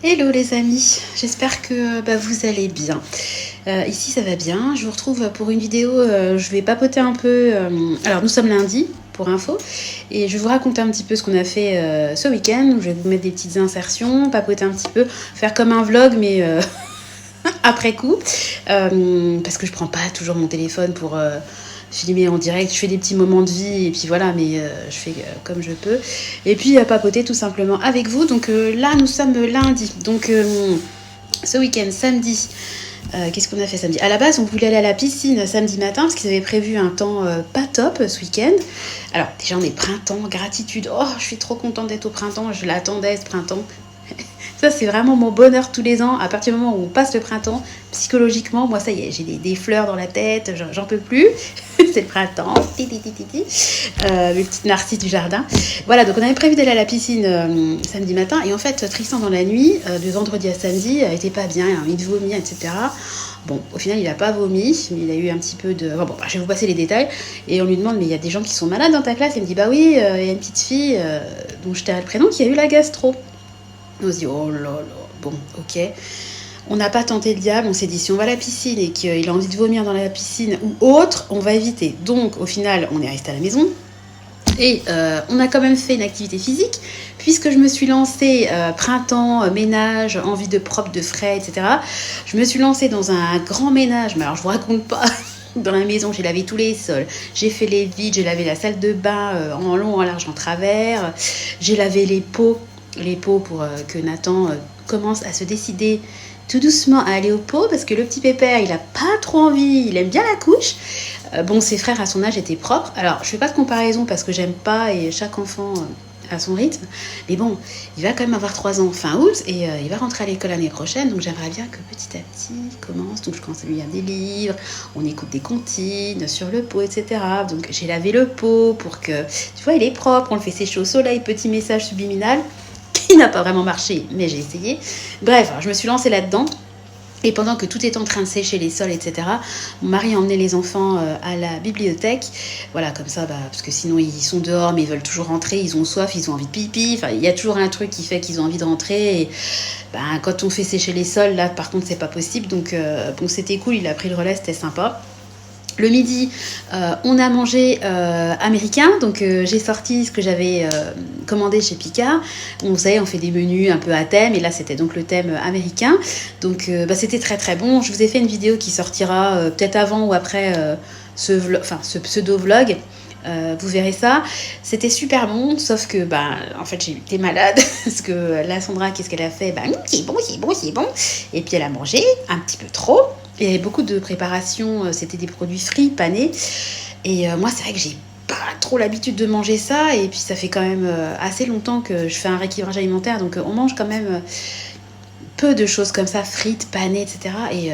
Hello les amis, j'espère que vous allez bien. Ici ça va bien, je vous retrouve pour une vidéo, je vais papoter un peu. Alors nous sommes lundi pour info et je vais vous raconter un petit peu ce qu'on a fait ce week-end. Je vais vous mettre des petites insertions, papoter un petit peu, faire comme un vlog mais après coup. Parce que je prends pas toujours mon téléphone pour filmer en direct, je fais des petits moments de vie et puis voilà, mais je fais comme je peux. Et puis papoter tout simplement avec vous. Donc là, nous sommes lundi. Donc ce week-end, samedi, qu'est-ce qu'on a fait samedi? À la base, on voulait aller à la piscine samedi matin parce qu'ils avaient prévu un temps pas top ce week-end. Alors déjà, on est printemps, gratitude. Oh, je suis trop contente d'être au printemps, je l'attendais ce printemps. Ça, c'est vraiment mon bonheur tous les ans. À partir du moment où on passe le printemps, psychologiquement, moi, ça y est, j'ai des fleurs dans la tête, j'en peux plus. C'est le printemps. Mes petites narcisses du jardin. Voilà, donc on avait prévu d'aller à la piscine samedi matin. Et en fait, Tristan, dans la nuit, de vendredi à samedi, était pas bien, il a envie de vomir, etc. Bon, au final, il n'a pas vomi, mais il a eu un petit peu de... Bon, je vais vous passer les détails. Et on lui demande, mais il y a des gens qui sont malades dans ta classe? Il me dit, bah oui, il y a une petite fille dont je t'ai le prénom qui a eu la gastro. On se dit, oh là là, bon, ok. On n'a pas tenté le diable, on s'est dit, si on va à la piscine et qu'il a envie de vomir dans la piscine ou autre, on va éviter. Donc, au final, on est resté à la maison. Et on a quand même fait une activité physique, puisque je me suis lancée printemps, ménage, envie de propre, de frais, etc. Je me suis lancée dans un grand ménage, mais alors je vous raconte pas. Dans la maison, j'ai lavé tous les sols, j'ai fait les vides, j'ai lavé la salle de bain en long, en large, en travers, j'ai lavé les pots pour que Nathan commence à se décider tout doucement à aller au pot, parce que le petit pépère, il a pas trop envie, il aime bien la couche. Bon, ses frères à son âge étaient propres. Alors, je fais pas de comparaison parce que j'aime pas et chaque enfant a son rythme. Mais bon, il va quand même avoir 3 ans fin août et il va rentrer à l'école l'année prochaine. Donc, j'aimerais bien que petit à petit il commence. Donc, je commence à lui lire des livres, on écoute des comptines sur le pot, etc. Donc, j'ai lavé le pot pour que, tu vois, il est propre. On le fait sécher au soleil. Petit message subliminal qui n'a pas vraiment marché, mais j'ai essayé. Bref, je me suis lancée là-dedans. Et pendant que tout est en train de sécher les sols, etc., mon mari a emmené les enfants à la bibliothèque. Voilà, comme ça, parce que sinon ils sont dehors, mais ils veulent toujours rentrer, ils ont soif, ils ont envie de pipi. Enfin, il y a toujours un truc qui fait qu'ils ont envie de rentrer. Et quand on fait sécher les sols, là, par contre, c'est pas possible. Donc, bon, c'était cool, il a pris le relais, c'était sympa. Le midi, on a mangé américain, donc j'ai sorti ce que j'avais commandé chez Picard. Vous savez, on fait des menus un peu à thème, et là c'était donc le thème américain. Donc c'était très très bon. Je vous ai fait une vidéo qui sortira peut-être avant ou après ce pseudo-vlog. Vous verrez ça. C'était super bon, sauf que en fait j'ai été malade parce que là Sandra, qu'est-ce qu'elle a fait? C'est bon, c'est bon, c'est bon. Et puis elle a mangé un petit peu trop. Il y avait beaucoup de préparation, c'était des produits frits, panés. Et moi, c'est vrai que j'ai pas trop l'habitude de manger ça. Et puis, ça fait quand même assez longtemps que je fais un rééquilibrage alimentaire. Donc, on mange quand même peu de choses comme ça, frites, panées, etc. Et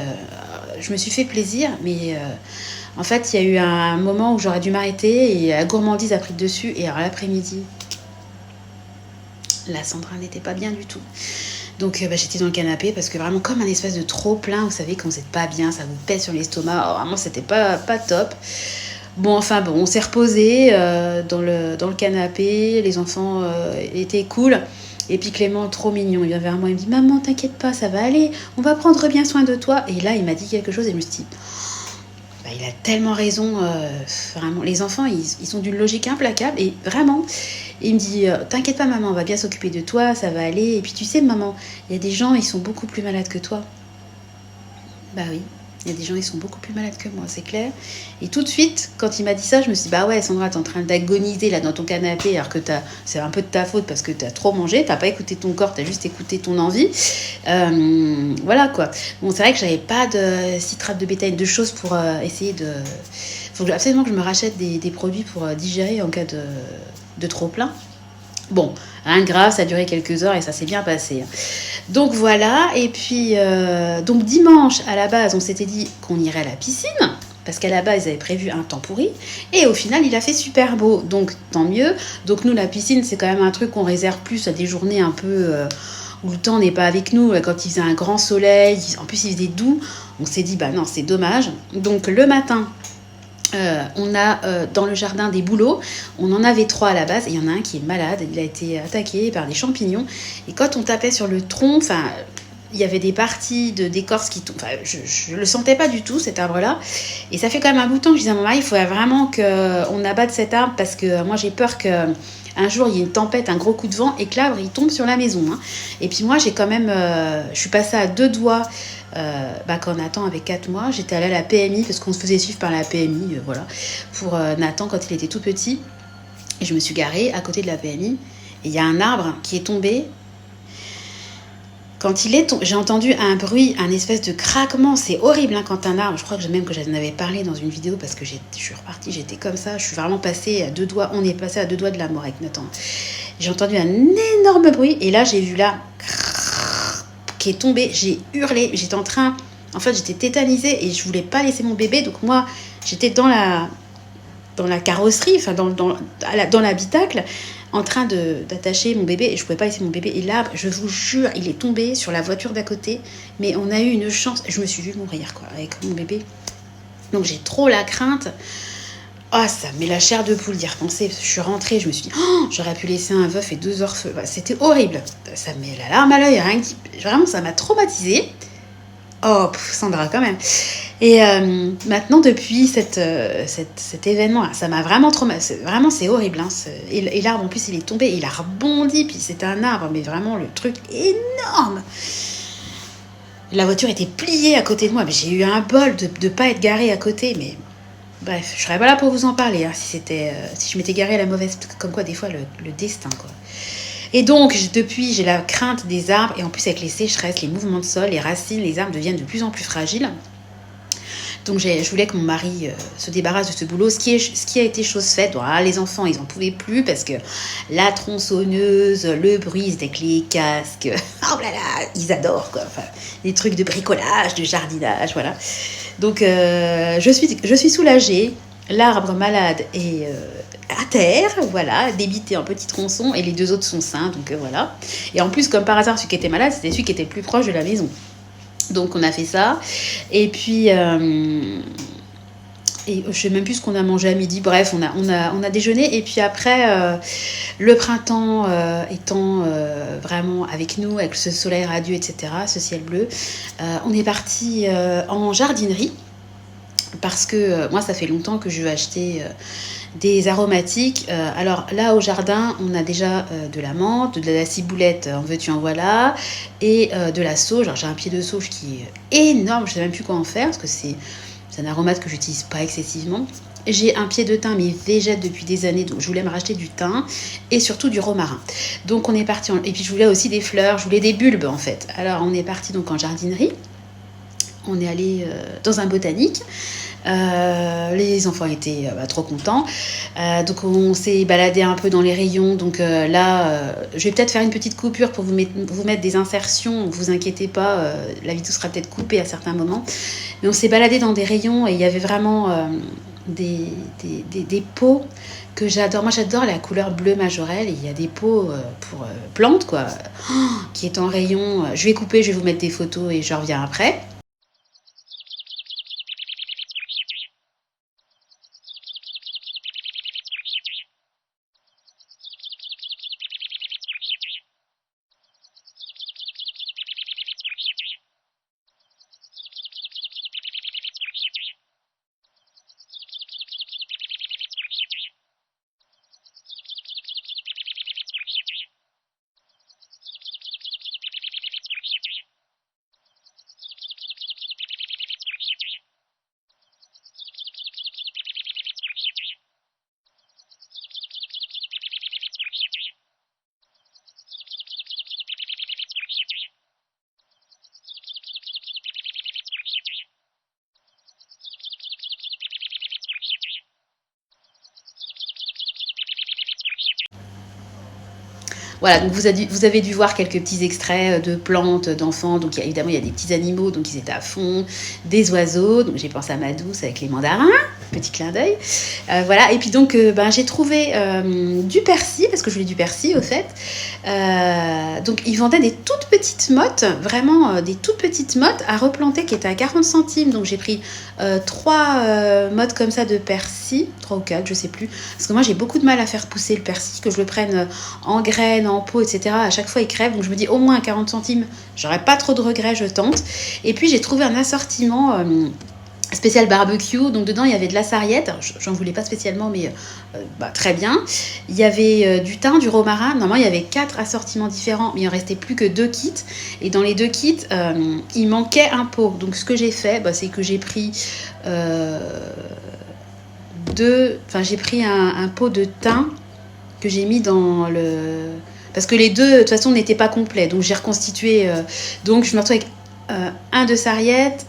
je me suis fait plaisir. Mais en fait, il y a eu un moment où j'aurais dû m'arrêter. Et la gourmandise a pris le dessus. Et alors, l'après-midi, la Sandra n'était pas bien du tout. Donc j'étais dans le canapé parce que vraiment comme un espèce de trop plein, vous savez, quand vous n'êtes pas bien, ça vous pèse sur l'estomac. Oh, vraiment, c'était pas top. Bon, enfin bon, on s'est reposé dans le canapé. Les enfants étaient cool. Et puis Clément, trop mignon, il vient vers moi, il me dit, maman, t'inquiète pas, ça va aller, on va prendre bien soin de toi. Et là, il m'a dit quelque chose et je me suis dit, il a tellement raison. Vraiment, les enfants, ils ont d'une logique implacable. Et vraiment, il me dit, t'inquiète pas maman, on va bien s'occuper de toi, ça va aller. Et puis tu sais maman, il y a des gens, ils sont beaucoup plus malades que toi. Bah oui, il y a des gens, ils sont beaucoup plus malades que moi, c'est clair. Et tout de suite, quand il m'a dit ça, je me suis dit, bah ouais Sandra, t'es en train d'agoniser là dans ton canapé, alors que c'est un peu de ta faute parce que t'as trop mangé, t'as pas écouté ton corps, t'as juste écouté ton envie. Voilà quoi. Bon, c'est vrai que j'avais pas de citrate de bétail, de choses pour essayer de... Faut absolument que je me rachète des produits pour digérer en cas de trop plein. Bon, rien de grave, ça a duré quelques heures et ça s'est bien passé. Donc voilà, et puis donc dimanche, à la base, on s'était dit qu'on irait à la piscine, parce qu'à la base, ils avaient prévu un temps pourri, et au final, il a fait super beau, donc tant mieux. Donc nous, la piscine, c'est quand même un truc qu'on réserve plus à des journées un peu... où le temps n'est pas avec nous, quand il faisait un grand soleil, en plus il faisait doux, on s'est dit, non, c'est dommage. Donc le matin, On a dans le jardin des bouleaux. On en avait 3 à la base. Et il y en a un qui est malade. Il a été attaqué par des champignons. Et quand on tapait sur le tronc, il y avait des parties d'écorce qui tombent. Je le sentais pas du tout, cet arbre-là. Et ça fait quand même un bout de temps que je disais à mon mari, il faudrait vraiment qu'on abatte cet arbre parce que moi, j'ai peur que un jour, il y ait une tempête, un gros coup de vent et que l'arbre, il tombe sur la maison. Hein. Et puis moi, j'ai quand même... je suis passée à 2 doigts quand Nathan avait 4 mois. J'étais allée à la PMI parce qu'on se faisait suivre par la PMI, voilà, pour Nathan quand il était tout petit. Et je me suis garée à côté de la PMI. Et il y a un arbre qui est tombé. Quand il est tombé, j'ai entendu un bruit, un espèce de craquement. C'est horrible hein, quand un arbre, je crois que même que j'en avais parlé dans une vidéo parce que je suis repartie, j'étais comme ça. Je suis vraiment passée à 2 doigts, on est passé à 2 doigts de la mort avec Nathan. J'ai entendu un énorme bruit et là j'ai vu là qui est tombé. J'ai hurlé, j'étais en train, en fait j'étais tétanisée et je voulais pas laisser mon bébé. Donc moi j'étais dans la carrosserie, enfin dans l'habitacle, en train d'attacher mon bébé et je pouvais pas laisser mon bébé. Et là, je vous jure, il est tombé sur la voiture d'à côté. Mais on a eu une chance. Je me suis vue mourir quoi, avec mon bébé. Donc j'ai trop la crainte. Ah, ça met la chair de poule d'y repenser. Je suis rentrée, je me suis dit, oh, j'aurais pu laisser un veuf et 2 orphelins. C'était horrible. Ça me met la larme à l'œil. Vraiment, ça m'a traumatisée. Oh, Sandra, quand même. Et maintenant, depuis cet événement, ça m'a vraiment traumatisé. Vraiment, c'est horrible. Hein. Et l'arbre, en plus, il est tombé, il a rebondi. Puis c'était un arbre, mais vraiment, le truc énorme. La voiture était pliée à côté de moi. Mais j'ai eu un bol de ne pas être garée à côté. Mais bref, je serais pas là pour vous en parler. Hein, si je m'étais garée à la mauvaise... Comme quoi, des fois, le destin, quoi. Et donc, depuis, j'ai la crainte des arbres. Et en plus, avec les sécheresses, les mouvements de sol, les racines, les arbres deviennent de plus en plus fragiles. Donc, je voulais que mon mari se débarrasse de ce boulot, ce qui a été chose faite. Voilà, les enfants, ils n'en pouvaient plus parce que la tronçonneuse, le bruit avec les casques, oh là là, ils adorent, quoi. Enfin, des trucs de bricolage, de jardinage, voilà. Donc, je suis soulagée. L'arbre malade est à terre, voilà, débité en petits tronçons, et les 2 autres sont sains, donc voilà. Et en plus, comme par hasard, celui qui était malade, c'était celui qui était le plus proche de la maison. Donc on a fait ça. Et puis, et je sais même plus ce qu'on a mangé à midi. Bref, on a déjeuné. Et puis après, le printemps étant vraiment avec nous, avec ce soleil radieux, etc., ce ciel bleu, on est parti en jardinerie. Parce que moi, ça fait longtemps que je veux acheter des aromatiques. Alors là, au jardin, on a déjà de la menthe, de la ciboulette, en veux-tu, en voilà, et de la sauge. Alors j'ai un pied de sauge qui est énorme, je ne sais même plus quoi en faire, parce que c'est un aromate que j'utilise pas excessivement. J'ai un pied de thym, mais végète depuis des années, donc je voulais me racheter du thym et surtout du romarin. Donc on est parti, et puis je voulais aussi des fleurs, je voulais des bulbes en fait. Alors on est parti donc en jardinerie. On est allé dans un botanique. Les enfants étaient trop contents. Donc on s'est baladé un peu dans les rayons. Donc là, je vais peut-être faire une petite coupure pour vous mettre des insertions. Ne vous inquiétez pas, la vidéo sera peut-être coupée à certains moments. Mais on s'est baladé dans des rayons et il y avait vraiment des pots que j'adore. Moi, j'adore la couleur bleu majorelle. Et il y a des pots pour plantes, quoi, qui est en rayon. Je vais couper, je vais vous mettre des photos et je reviens après. Voilà, donc vous avez dû voir quelques petits extraits de plantes, d'enfants. Donc évidemment, il y a des petits animaux, donc ils étaient à fond, des oiseaux. Donc j'ai pensé à ma douce avec les mandarins, petit clin d'œil. Voilà, et puis donc j'ai trouvé du persil, parce que je voulais du persil au fait. Donc ils vendaient des toutes petites mottes, vraiment des toutes petites mottes à replanter qui étaient à 40 centimes. Donc j'ai pris 3 mottes comme ça de persil, 3 ou 4, je sais plus. Parce que moi j'ai beaucoup de mal à faire pousser le persil, que je le prenne en graines, en pot, etc. À chaque fois il crève, donc je me dis au moins à 40 centimes, j'aurais pas trop de regrets, je tente. Et puis j'ai trouvé un assortiment spécial barbecue, donc dedans il y avait de la sarriette, j'en voulais pas spécialement mais très bien, il y avait du thym, du romarin, normalement il y avait 4 assortiments différents mais il en restait plus que 2 kits et dans les 2 kits il manquait un pot, donc ce que j'ai fait c'est que j'ai pris j'ai pris un pot de thym que j'ai mis dans le... parce que les deux de toute façon n'étaient pas complets, donc j'ai reconstitué, donc je me retrouve avec un de sarriette,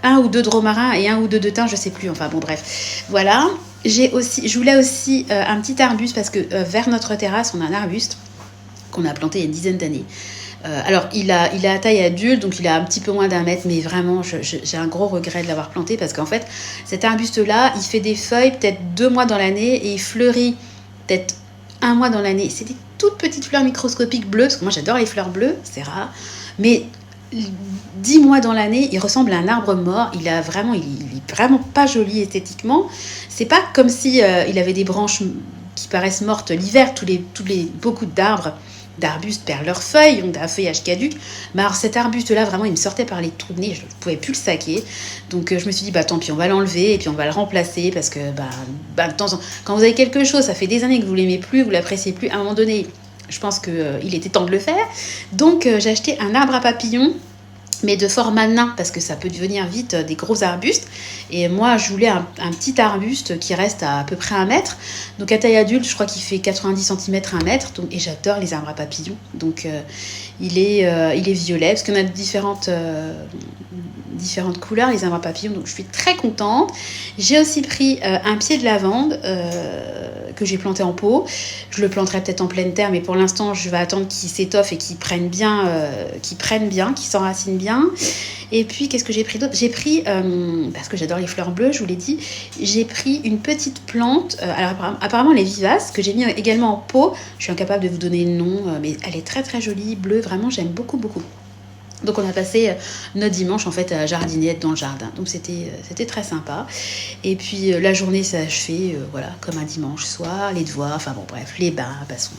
1 ou 2 de romarin et 1 ou 2 de thym, je sais plus, enfin bon bref, voilà. Je voulais aussi un petit arbuste parce que vers notre terrasse on a un arbuste qu'on a planté il y a une dizaine d'années. Alors il a à taille adulte, donc il a un petit peu moins d'1 mètre, mais vraiment j'ai un gros regret de l'avoir planté parce qu'en fait cet arbuste là il fait des feuilles peut-être 2 mois dans l'année et il fleurit peut-être 1 mois dans l'année. C'est des toutes petites fleurs microscopiques bleues, parce que moi j'adore les fleurs bleues, c'est rare, mais 10 mois dans l'année, il ressemble à un arbre mort. Il est vraiment pas joli esthétiquement. C'est pas comme si il avait des branches qui paraissent mortes l'hiver. Beaucoup d'arbustes perdent leurs feuilles, ont un feuillage caduc. Mais alors cet arbuste-là, vraiment, il me sortait par les trous de nez. Je ne pouvais plus le saquer. Donc je me suis dit, tant pis, on va l'enlever et puis on va le remplacer parce que de temps en temps, quand vous avez quelque chose, ça fait des années que vous l'aimez plus, vous l'appréciez plus. À un moment donné, je pense qu'il était temps de le faire. Donc j'ai acheté un arbre à papillons, mais de format nain, parce que ça peut devenir vite des gros arbustes. Et moi, je voulais un petit arbuste qui reste à peu près 1 mètre. Donc à taille adulte, je crois qu'il fait 90 cm, 1 mètre. Donc, et j'adore les arbres à papillons. Donc il est violet, parce qu'on a différentes couleurs, les arbres à papillons. Donc je suis très contente. J'ai aussi pris un pied de lavande que j'ai planté en pot. Je le planterai peut-être en pleine terre, mais pour l'instant, je vais attendre qu'il s'étoffe et qu'il prenne bien, qu'il s'enracine bien. Et puis, qu'est-ce que j'ai pris d'autre ? J'ai pris, parce que j'adore les fleurs bleues, je vous l'ai dit, j'ai pris une petite plante, alors apparemment elle est vivace, que j'ai mis également en pot. Je suis incapable de vous donner le nom, mais elle est très très jolie, bleue, vraiment j'aime beaucoup beaucoup. Donc on a passé notre dimanche en fait à jardiner, être dans le jardin. Donc c'était très sympa. Et puis la journée s'est achevée comme un dimanche soir, les devoirs, enfin bon bref, les bains, passons.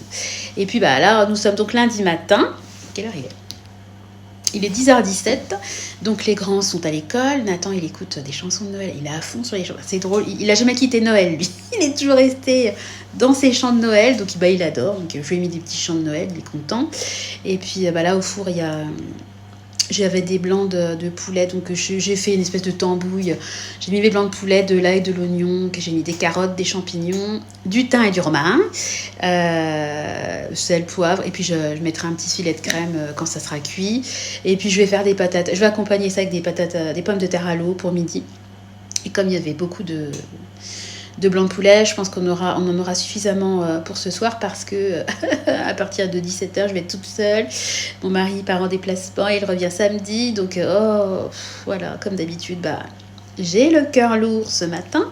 Et puis là nous sommes donc lundi matin. Quelle heure il est ? Il est 10h17, donc les grands sont à l'école. Nathan, il écoute des chansons de Noël. Il est à fond sur les chansons. C'est drôle, il n'a jamais quitté Noël, lui. Il est toujours resté dans ses chants de Noël, donc il adore. Donc je lui ai mis des petits chants de Noël, il est content. Et puis là, au four, j'avais des blancs de poulet, donc j'ai fait une espèce de tambouille. J'ai mis mes blancs de poulet, de l'ail, de l'oignon, que j'ai mis des carottes, des champignons, du thym et du romarin, sel, poivre, et puis je mettrai un petit filet de crème quand ça sera cuit. Et puis je vais faire des patates. Je vais accompagner ça avec des pommes de terre à l'eau pour midi. Et comme il y avait beaucoup de blanc de poulet, je pense qu'on en aura suffisamment pour ce soir parce que à partir de 17h, je vais être toute seule. Mon mari part en déplacement, il revient samedi. Donc voilà, comme d'habitude, j'ai le cœur lourd ce matin.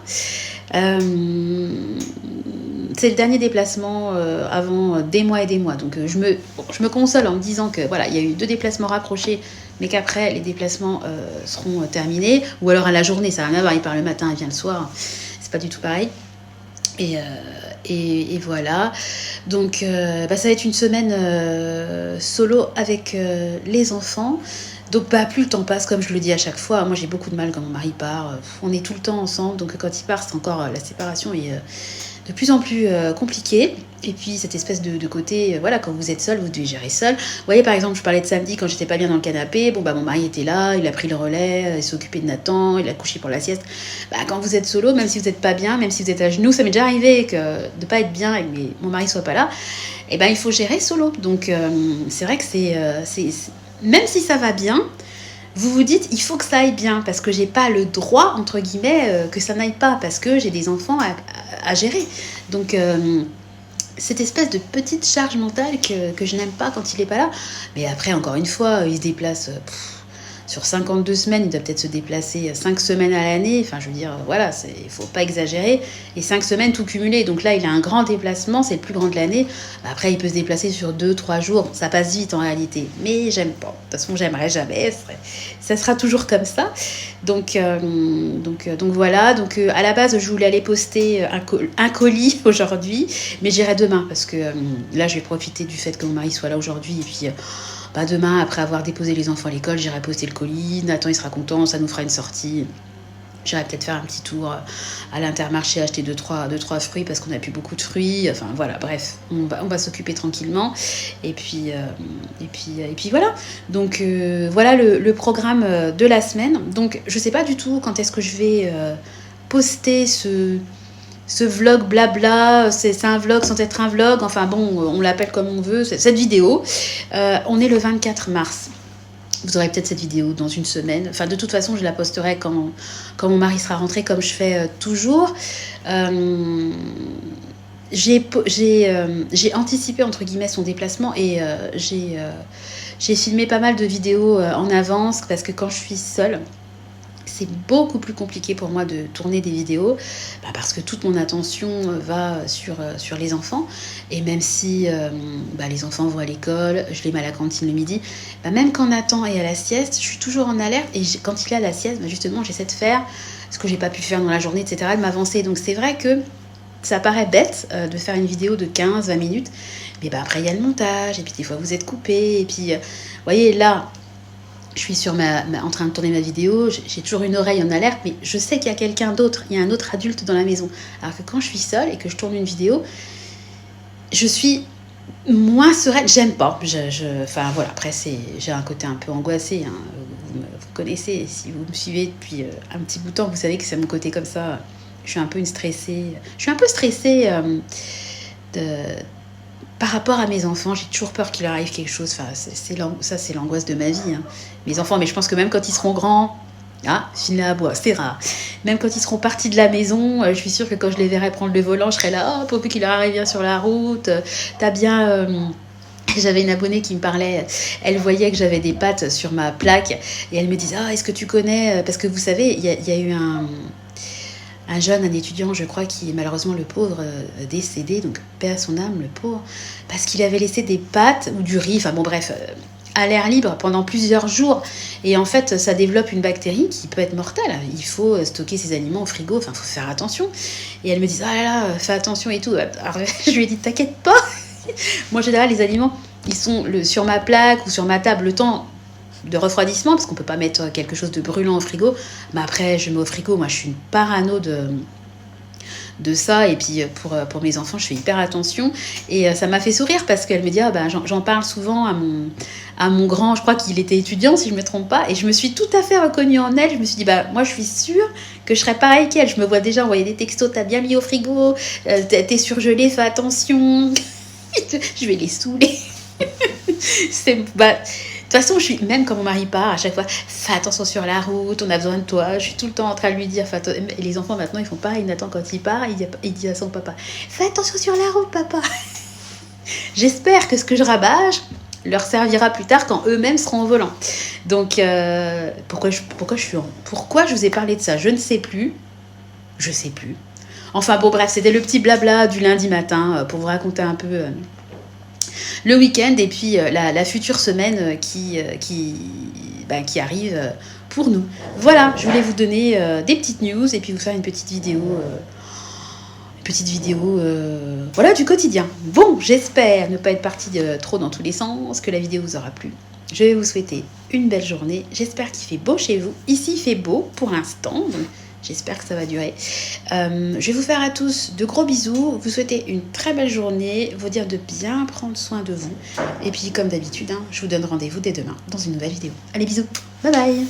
C'est le dernier déplacement avant des mois et des mois. Donc je me console en me disant que voilà, il y a eu 2 déplacements rapprochés, mais qu'après les déplacements seront terminés. Ou alors à la journée, ça va rien à voir, il part le matin, il vient le soir. C'est pas du tout pareil. Et voilà. Donc ça va être une semaine solo avec les enfants. Donc plus le temps passe, comme je le dis à chaque fois. Moi j'ai beaucoup de mal quand mon mari part. On est tout le temps ensemble, donc quand il part, c'est encore la séparation est de plus en plus compliquée. Et puis cette espèce de côté, quand vous êtes seul, vous devez gérer seul. Vous voyez, par exemple, je parlais de samedi quand j'étais pas bien dans le canapé. Mon mari était là, il a pris le relais, il s'est occupé de Nathan, il a couché pour la sieste. Quand vous êtes solo, même si vous n'êtes pas bien, même si vous êtes à genoux, ça m'est déjà arrivé de pas être bien et que mon mari soit pas là. Il faut gérer solo. Donc c'est vrai que c'est même si ça va bien, vous vous dites il faut que ça aille bien parce que j'ai pas le droit entre guillemets que ça n'aille pas parce que j'ai des enfants à gérer. Donc cette espèce de petite charge mentale que je n'aime pas quand il est pas là. Mais après encore une fois, il se déplace sur 52 semaines, il doit peut-être se déplacer 5 semaines à l'année. Enfin, je veux dire, voilà, il ne faut pas exagérer. Et 5 semaines tout cumulé. Donc là, il a un grand déplacement, c'est le plus grand de l'année. Après, il peut se déplacer sur 2-3 jours. Ça passe vite en réalité. Mais j'aime pas. De toute façon, j'aimerais jamais. Ça sera toujours comme ça. Donc voilà. Donc à la base, je voulais aller poster un colis aujourd'hui. Mais j'irai demain parce que là, je vais profiter du fait que mon mari soit là aujourd'hui. Et puis... demain, après avoir déposé les enfants à l'école, j'irai poster le colis. Nathan, il sera content, ça nous fera une sortie. J'irai peut-être faire un petit tour à l'Intermarché, acheter 2-3 fruits parce qu'on n'a plus beaucoup de fruits. Enfin, voilà, bref, on va s'occuper tranquillement. Et puis voilà. Donc, voilà le programme de la semaine. Donc, je ne sais pas du tout quand est-ce que je vais poster ce vlog blabla, c'est un vlog sans être un vlog, enfin bon, on l'appelle comme on veut, cette vidéo. On est le 24 mars. Vous aurez peut-être cette vidéo dans une semaine. Enfin, de toute façon, je la posterai quand mon mari sera rentré, comme je fais toujours. J'ai anticipé, entre guillemets, son déplacement et j'ai filmé pas mal de vidéos en avance parce que quand je suis seule, c'est beaucoup plus compliqué pour moi de tourner des vidéos parce que toute mon attention va sur les enfants. Et même si les enfants vont à l'école, je les mets à la cantine le midi, même quand Nathan est à la sieste, je suis toujours en alerte. Et quand il est à la sieste, justement, j'essaie de faire ce que j'ai pas pu faire dans la journée, etc., de m'avancer. Donc c'est vrai que ça paraît bête de faire une vidéo de 15-20 minutes. Mais après, il y a le montage. Et puis des fois, vous êtes coupé. Et puis, vous voyez, là... Je suis en train de tourner ma vidéo, j'ai toujours une oreille en alerte, mais je sais qu'il y a quelqu'un d'autre, il y a un autre adulte dans la maison. Alors que quand je suis seule et que je tourne une vidéo, je suis moins sereine, j'aime pas. Enfin voilà, après j'ai un côté un peu angoissé, hein. Vous connaissez, si vous me suivez depuis un petit bout de temps, vous savez que c'est mon côté comme ça. Je suis un peu stressée par rapport à mes enfants. J'ai toujours peur qu'il leur arrive quelque chose. Enfin, c'est l'angoisse de ma vie, hein. Mes enfants, mais je pense que même quand ils seront grands, film à bois, c'est rare. Même quand ils seront partis de la maison, je suis sûre que quand je les verrai prendre le volant, je serai là, pour peu qu'il leur arrive bien sur la route. T'as bien... J'avais une abonnée qui me parlait, elle voyait que j'avais des pattes sur ma plaque et elle me disait, est-ce que tu connais... Parce que vous savez, il y a eu un étudiant, je crois, qui est malheureusement le pauvre décédé, donc paix à son âme, le pauvre, parce qu'il avait laissé des pâtes ou du riz, enfin bon bref, à l'air libre pendant plusieurs jours. Et en fait, ça développe une bactérie qui peut être mortelle. Il faut stocker ces aliments au frigo, enfin, il faut faire attention. Et elle me dit, fais attention et tout. Alors, je lui ai dit, t'inquiète pas. Moi, en général, les aliments, ils sont sur ma plaque ou sur ma table le temps de refroidissement, parce qu'on peut pas mettre quelque chose de brûlant au frigo. Mais après, je mets au frigo. Moi, je suis une parano de ça. Et puis, pour mes enfants, je fais hyper attention. Et ça m'a fait sourire parce qu'elle me dit, j'en parle souvent à mon grand, je crois qu'il était étudiant, si je me trompe pas. Et je me suis tout à fait reconnue en elle. Je me suis dit, moi, je suis sûre que je serais pareil qu'elle. Je me vois déjà envoyer des textos, t'as bien mis au frigo, t'es surgelé, fais attention. Je vais les saouler. De toute façon, même quand mon mari part, à chaque fois, fais attention sur la route, on a besoin de toi. Je suis tout le temps en train de lui dire, et les enfants maintenant, ils font pareil. Nathan, quand il part, il dit à son papa, fais attention sur la route, papa. J'espère que ce que je rabâche leur servira plus tard quand eux-mêmes seront au volant. Donc, pourquoi je vous ai parlé de ça? Je ne sais plus. Je sais plus. Enfin bon, bref, c'était le petit blabla du lundi matin pour vous raconter un peu le week-end et puis la future semaine qui arrive pour nous. Voilà, je voulais vous donner des petites news et puis vous faire une petite vidéo voilà, du quotidien. Bon, j'espère ne pas être partie trop dans tous les sens, que la vidéo vous aura plu. Je vais vous souhaiter une belle journée. J'espère qu'il fait beau chez vous. Ici, il fait beau pour l'instant, donc j'espère que ça va durer. Je vais vous faire à tous de gros bisous, vous souhaiter une très belle journée, vous dire de bien prendre soin de vous. Et puis, comme d'habitude, je vous donne rendez-vous dès demain dans une nouvelle vidéo. Allez, bisous, bye bye.